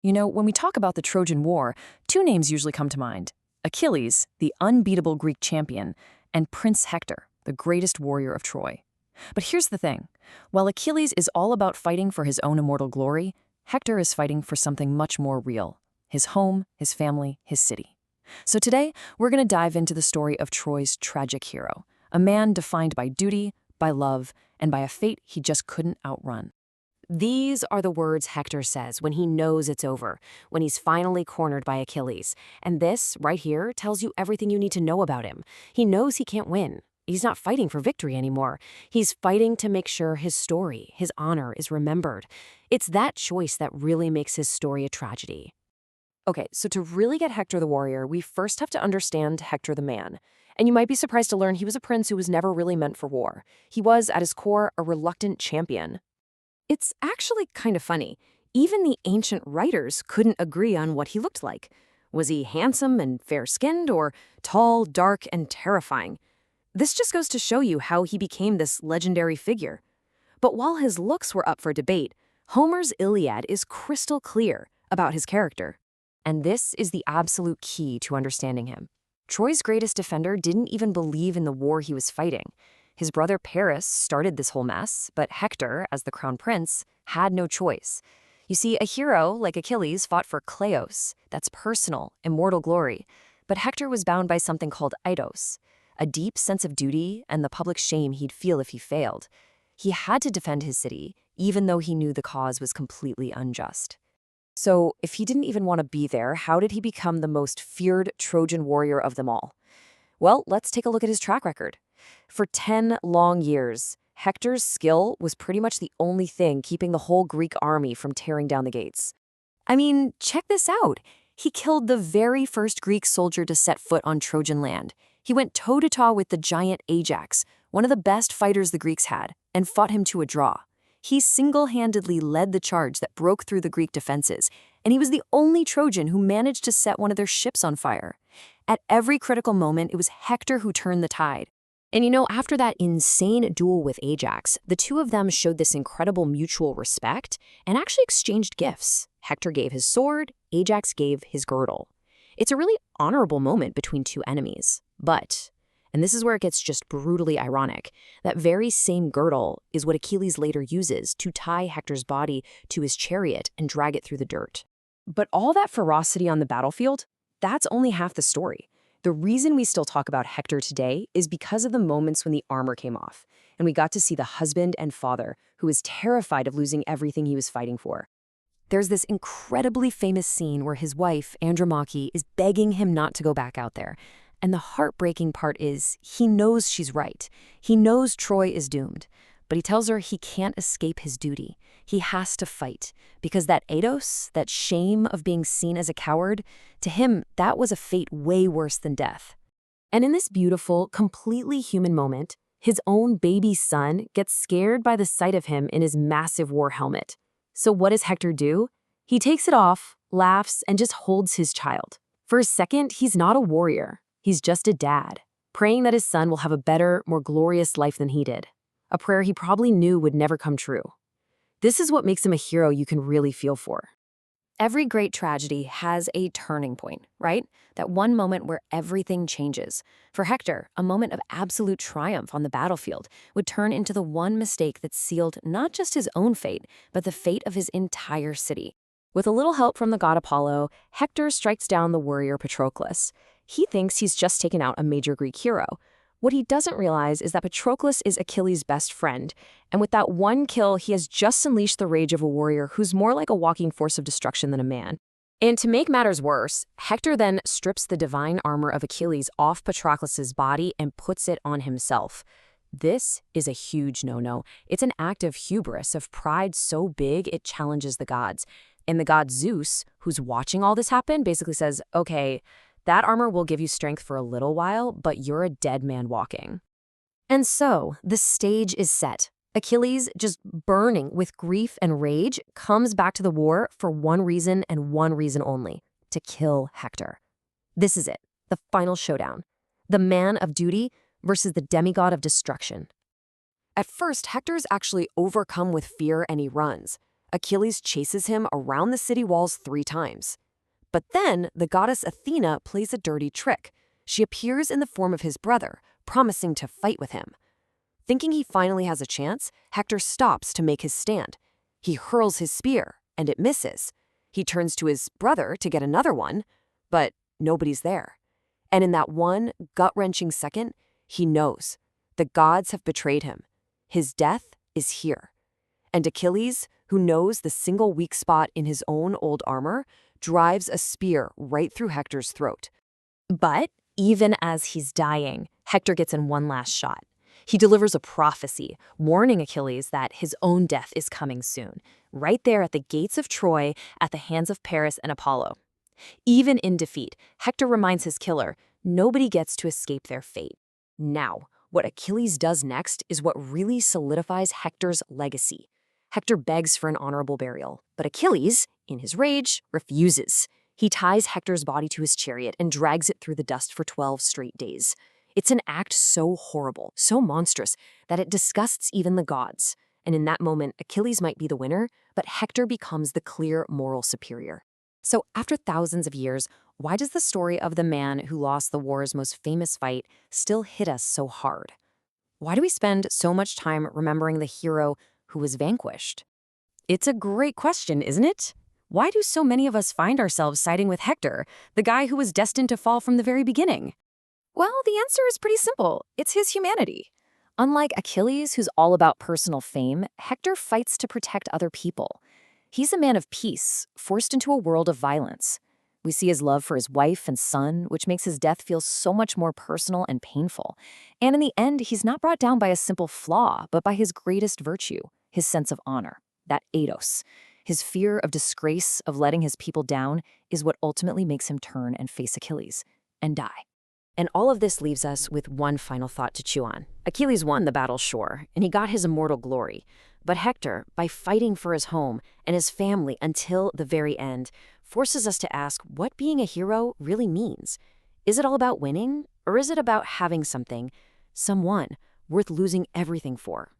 You know, when we talk about the Trojan War, two names usually come to mind: Achilles, the unbeatable Greek champion, and Prince Hector, the greatest warrior of Troy. But here's the thing: while Achilles is all about fighting for his own immortal glory, Hector is fighting for something much more real: his home, his family, his city. So today, we're going to dive into the story of Troy's tragic hero, a man defined by duty, by love, and by a fate he just couldn't outrun. These are the words Hector says when he knows it's over, when he's finally cornered by Achilles. And this, right here, tells you everything you need to know about him. He knows he can't win. He's not fighting for victory anymore. He's fighting to make sure his story, his honor, is remembered. It's that choice that really makes his story a tragedy. Okay, so to really get Hector the warrior, we first have to understand Hector the man. And you might be surprised to learn he was a prince who was never really meant for war. He was, at his core, a reluctant champion. It's actually kind of funny. Even the ancient writers couldn't agree on what he looked like. Was he handsome and fair-skinned, or tall, dark, and terrifying? This just goes to show you how he became this legendary figure. But while his looks were up for debate, Homer's Iliad is crystal clear about his character. And this is the absolute key to understanding him. Troy's greatest defender didn't even believe in the war he was fighting. His brother Paris started this whole mess, but Hector, as the crown prince, had no choice. You see, a hero like Achilles fought for kleos, that's personal, immortal glory. But Hector was bound by something called eidos, a deep sense of duty and the public shame he'd feel if he failed. He had to defend his city, even though he knew the cause was completely unjust. So, if he didn't even want to be there, how did he become the most feared Trojan warrior of them all? Well, let's take a look at his track record. For 10 long years, Hector's skill was pretty much the only thing keeping the whole Greek army from tearing down the gates. I mean, check this out. He killed the very first Greek soldier to set foot on Trojan land. He went toe-to-toe with the giant Ajax, one of the best fighters the Greeks had, and fought him to a draw. He single-handedly led the charge that broke through the Greek defenses, and he was the only Trojan who managed to set one of their ships on fire. At every critical moment, it was Hector who turned the tide. And you know, after that insane duel with Ajax, the two of them showed this incredible mutual respect and actually exchanged gifts. Hector gave his sword, Ajax gave his girdle. It's a really honorable moment between two enemies. But, and this is where it gets just brutally ironic, that very same girdle is what Achilles later uses to tie Hector's body to his chariot and drag it through the dirt. But all that ferocity on the battlefield, that's only half the story. The reason we still talk about Hector today is because of the moments when the armor came off, and we got to see the husband and father who was terrified of losing everything he was fighting for. There's this incredibly famous scene where his wife, Andromache, is begging him not to go back out there. And the heartbreaking part is, he knows she's right. He knows Troy is doomed. But he tells her he can't escape his duty. He has to fight, because that eidos, that shame of being seen as a coward, to him, that was a fate way worse than death. And in this beautiful, completely human moment, his own baby son gets scared by the sight of him in his massive war helmet. So what does Hector do? He takes it off, laughs, and just holds his child. For a second, he's not a warrior. He's just a dad, praying that his son will have a better, more glorious life than he did. A prayer he probably knew would never come true. This is what makes him a hero you can really feel for. Every great tragedy has a turning point, right? That one moment where everything changes. For Hector, a moment of absolute triumph on the battlefield would turn into the one mistake that sealed not just his own fate, but the fate of his entire city. With a little help from the god Apollo, Hector strikes down the warrior Patroclus. He thinks he's just taken out a major Greek hero. What he doesn't realize is that Patroclus is Achilles' best friend, and with that one kill, he has just unleashed the rage of a warrior who's more like a walking force of destruction than a man. And to make matters worse, Hector then strips the divine armor of Achilles off Patroclus' body and puts it on himself. This is a huge no-no. It's an act of hubris, of pride so big it challenges the gods. And the god Zeus, who's watching all this happen, basically says, okay, that armor will give you strength for a little while, but you're a dead man walking. And so, the stage is set. Achilles, just burning with grief and rage, comes back to the war for one reason and one reason only: to kill Hector. This is it, the final showdown. The man of duty versus the demigod of destruction. At first, Hector's actually overcome with fear and he runs. Achilles chases him around the city walls 3 times. But then the goddess Athena plays a dirty trick. She appears in the form of his brother, promising to fight with him. Thinking he finally has a chance, Hector stops to make his stand. He hurls his spear, and it misses. He turns to his brother to get another one, but nobody's there. And in that one gut-wrenching second, he knows. The gods have betrayed him. His death is here. And Achilles, who knows the single weak spot in his own old armor, drives a spear right through Hector's throat. But even as he's dying, Hector gets in one last shot. He delivers a prophecy, warning Achilles that his own death is coming soon, right there at the gates of Troy at the hands of Paris and Apollo. Even in defeat, Hector reminds his killer, nobody gets to escape their fate. Now, what Achilles does next is what really solidifies Hector's legacy. Hector begs for an honorable burial, but Achilles, in his rage, refuses. He ties Hector's body to his chariot and drags it through the dust for 12 straight days. It's an act so horrible, so monstrous, that it disgusts even the gods. And in that moment, Achilles might be the winner, but Hector becomes the clear moral superior. So after thousands of years, why does the story of the man who lost the war's most famous fight still hit us so hard? Why do we spend so much time remembering the hero who was vanquished? It's a great question, isn't it? Why do so many of us find ourselves siding with Hector, the guy who was destined to fall from the very beginning? Well, the answer is pretty simple. It's his humanity. Unlike Achilles, who's all about personal fame, Hector fights to protect other people. He's a man of peace, forced into a world of violence. We see his love for his wife and son, which makes his death feel so much more personal and painful. And in the end, he's not brought down by a simple flaw, but by his greatest virtue, his sense of honor, that eidos. His fear of disgrace, of letting his people down, is what ultimately makes him turn and face Achilles and die. And all of this leaves us with one final thought to chew on. Achilles won the battle, sure, and he got his immortal glory. But Hector, by fighting for his home and his family until the very end, forces us to ask what being a hero really means. Is it all about winning, or is it about having something, someone, worth losing everything for?